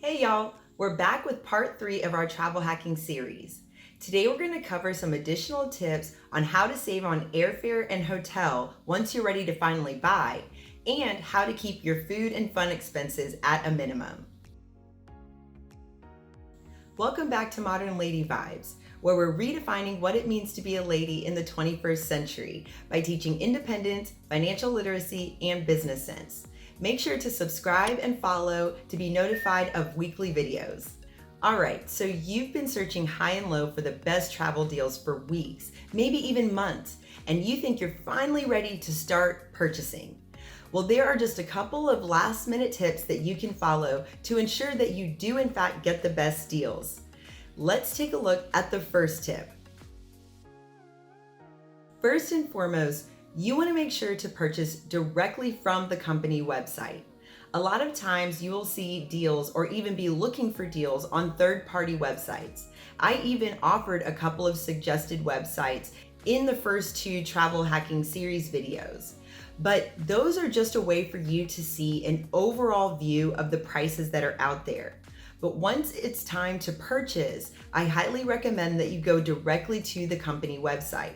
Hey y'all, we're back with part 3 of our travel hacking series. Today we're going to cover some additional tips on how to save on airfare and hotel once you're ready to finally buy, and how to keep your food and fun expenses at a minimum. Welcome back to Modern Lady Vibes, where we're redefining what it means to be a lady in the 21st century by teaching independence, financial literacy, and business sense. Make sure to subscribe and follow to be notified of weekly videos. All right, so you've been searching high and low for the best travel deals for weeks, maybe even months, and you think you're finally ready to start purchasing. Well, there are just a couple of last-minute tips that you can follow to ensure that you do in fact get the best deals. Let's take a look at the first tip. First and foremost, you want to make sure to purchase directly from the company website. A lot of times you will see deals or even be looking for deals on third-party websites. I even offered a couple of suggested websites in the first 2 travel hacking series videos. But those are just a way for you to see an overall view of the prices that are out there. But once it's time to purchase, I highly recommend that you go directly to the company website.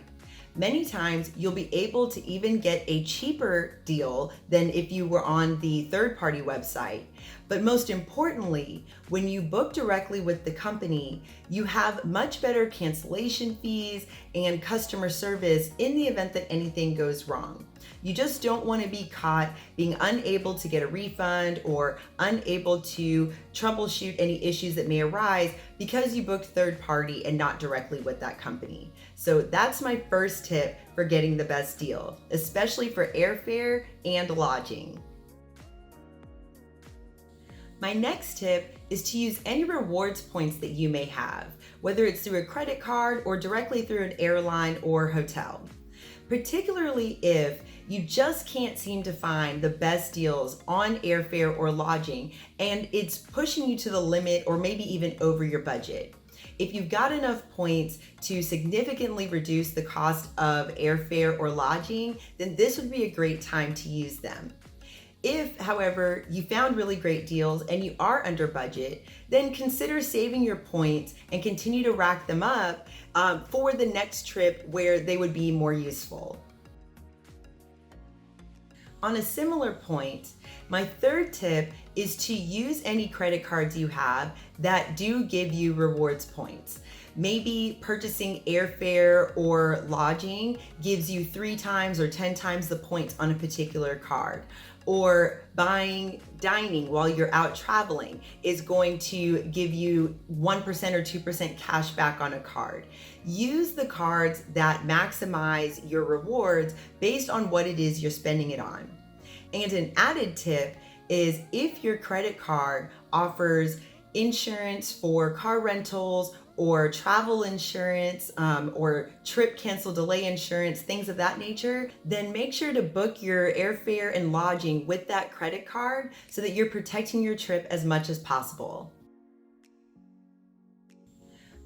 Many times you'll be able to even get a cheaper deal than if you were on the third-party website. But most importantly, when you book directly with the company, you have much better cancellation fees and customer service in the event that anything goes wrong. You just don't want to be caught being unable to get a refund or unable to troubleshoot any issues that may arise because you booked third party and not directly with that company. So that's my first tip for getting the best deal, especially for airfare and lodging. My next tip is to use any rewards points that you may have, whether it's through a credit card or directly through an airline or hotel. Particularly if you just can't seem to find the best deals on airfare or lodging and it's pushing you to the limit or maybe even over your budget. If you've got enough points to significantly reduce the cost of airfare or lodging, then this would be a great time to use them. If, however, you found really great deals and you are under budget, then consider saving your points and continue to rack them up for the next trip where they would be more useful. On a similar point, my third tip is to use any credit cards you have that do give you rewards points. Maybe purchasing airfare or lodging gives you 3 times or 10 times the points on a particular card. Or buying dining while you're out traveling is going to give you 1% or 2% cash back on a card. Use the cards that maximize your rewards based on what it is you're spending it on. And an added tip is if your credit card offers insurance for car rentals or travel insurance or trip cancel delay insurance, things of that nature, then make sure to book your airfare and lodging with that credit card so that you're protecting your trip as much as possible.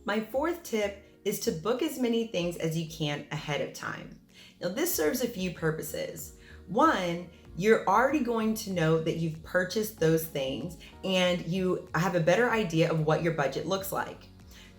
My fourth tip is to book as many things as you can ahead of time. Now this serves a few purposes. One, you're already going to know that you've purchased those things and you have a better idea of what your budget looks like.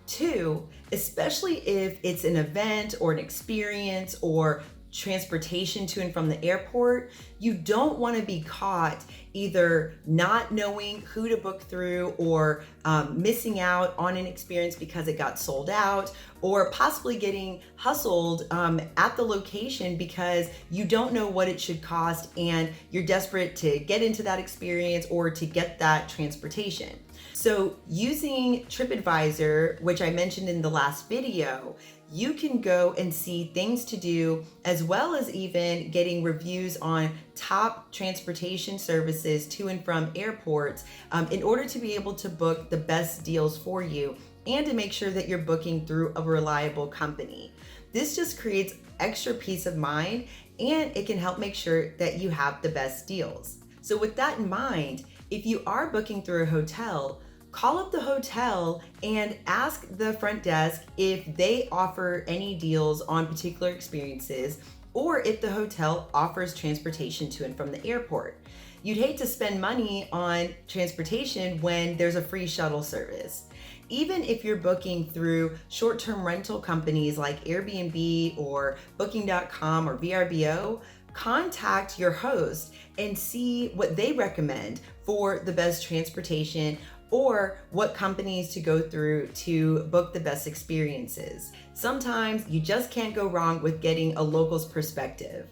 2, especially if it's an event or an experience or transportation to and from the airport, you don't want to be caught either not knowing who to book through or missing out on an experience because it got sold out, or possibly getting hustled at the location because you don't know what it should cost and you're desperate to get into that experience or to get that transportation. So using TripAdvisor, which I mentioned in the last video, you can go and see things to do as well as even getting reviews on top transportation services to and from airports in order to be able to book the best deals for you and to make sure that you're booking through a reliable company. This just creates extra peace of mind and it can help make sure that you have the best deals. So with that in mind, if you are booking through a hotel, call up the hotel and ask the front desk if they offer any deals on particular experiences or if the hotel offers transportation to and from the airport. You'd hate to spend money on transportation when there's a free shuttle service. Even if you're booking through short-term rental companies like Airbnb or Booking.com or VRBO, contact your host and see what they recommend for the best transportation or what companies to go through to book the best experiences. Sometimes you just can't go wrong with getting a local's perspective.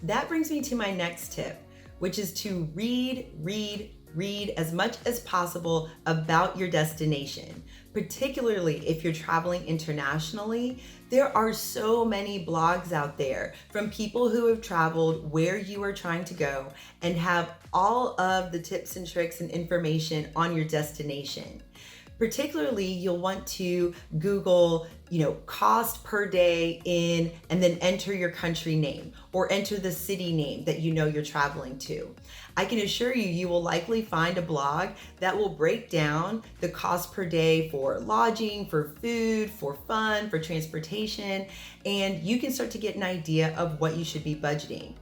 That brings me to my next tip, which is to read as much as possible about your destination. Particularly if you're traveling internationally, there are so many blogs out there from people who have traveled where you are trying to go and have all of the tips and tricks and information on your destination. Particularly, you'll want to Google, cost per day in, and then enter your country name or enter the city name that you're traveling to. I can assure you, you will likely find a blog that will break down the cost per day for lodging, for food, for fun, for transportation, and you can start to get an idea of what you should be budgeting.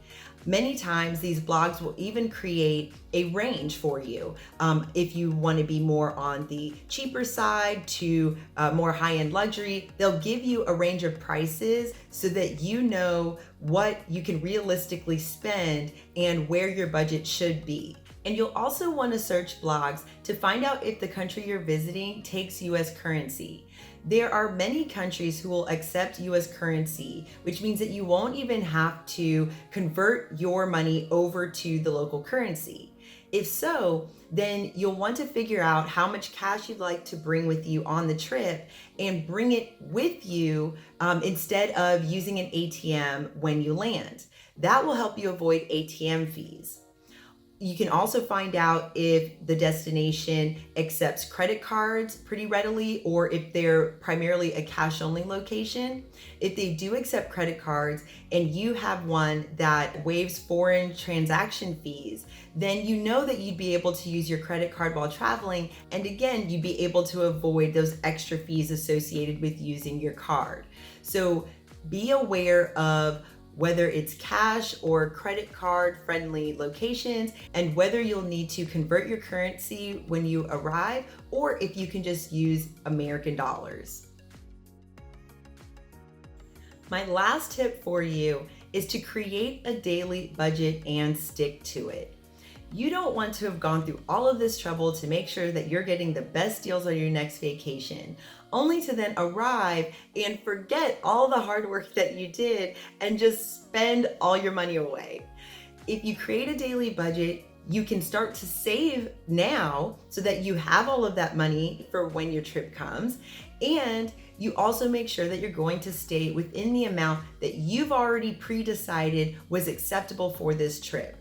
Many times these blogs will even create a range for you. If you want to be more on the cheaper side to more high-end luxury, they'll give you a range of prices so that you know what you can realistically spend and where your budget should be. And you'll also want to search blogs to find out if the country you're visiting takes US currency. There are many countries who will accept US currency, which means that you won't even have to convert your money over to the local currency. If so, then you'll want to figure out how much cash you'd like to bring with you on the trip and bring it with you instead of using an ATM when you land. That will help you avoid ATM fees. You can also find out if the destination accepts credit cards pretty readily or if they're primarily a cash-only location. If they do accept credit cards and you have one that waives foreign transaction fees, then you know that you'd be able to use your credit card while traveling, and again, you'd be able to avoid those extra fees associated with using your card. So be aware of whether it's cash or credit card friendly locations, and whether you'll need to convert your currency when you arrive or if you can just use American dollars. My last tip for you is to create a daily budget and stick to it. You don't want to have gone through all of this trouble to make sure that you're getting the best deals on your next vacation, only to then arrive and forget all the hard work that you did and just spend all your money away. If you create a daily budget, you can start to save now so that you have all of that money for when your trip comes, and you also make sure that you're going to stay within the amount that you've already pre-decided was acceptable for this trip.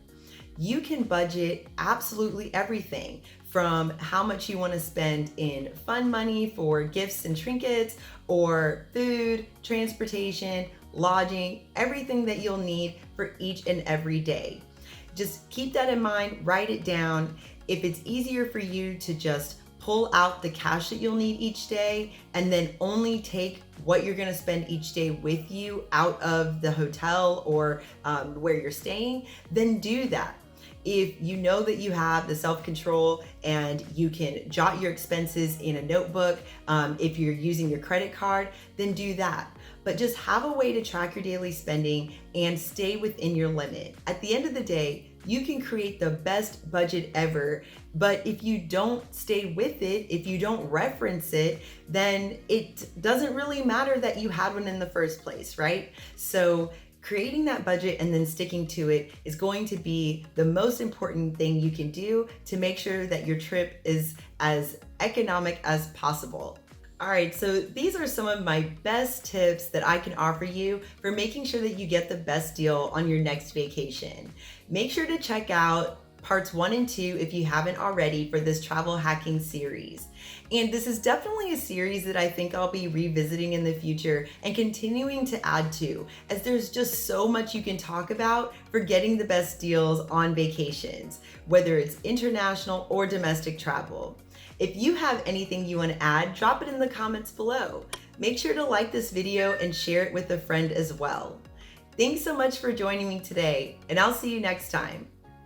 You can budget absolutely everything from how much you want to spend in fun money for gifts and trinkets, or food, transportation, lodging, everything that you'll need for each and every day. Just keep that in mind, write it down. If it's easier for you to just pull out the cash that you'll need each day and then only take what you're gonna spend each day with you out of the hotel or where you're staying, then do that. If you know that you have the self-control and you can jot your expenses in a notebook, if you're using your credit card, then do that. But just have a way to track your daily spending and stay within your limit. At the end of the day, you can create the best budget ever, but if you don't stay with it, if you don't reference it, then it doesn't really matter that you had one in the first place, right? So creating that budget and then sticking to it is going to be the most important thing you can do to make sure that your trip is as economic as possible. All right, so these are some of my best tips that I can offer you for making sure that you get the best deal on your next vacation. Make sure to check out parts 1 and 2 if you haven't already for this travel hacking series. And this is definitely a series that I think I'll be revisiting in the future and continuing to add to, as there's just so much you can talk about for getting the best deals on vacations, whether it's international or domestic travel. If you have anything you want to add, drop it in the comments below. Make sure to like this video and share it with a friend as well. Thanks so much for joining me today, and I'll see you next time.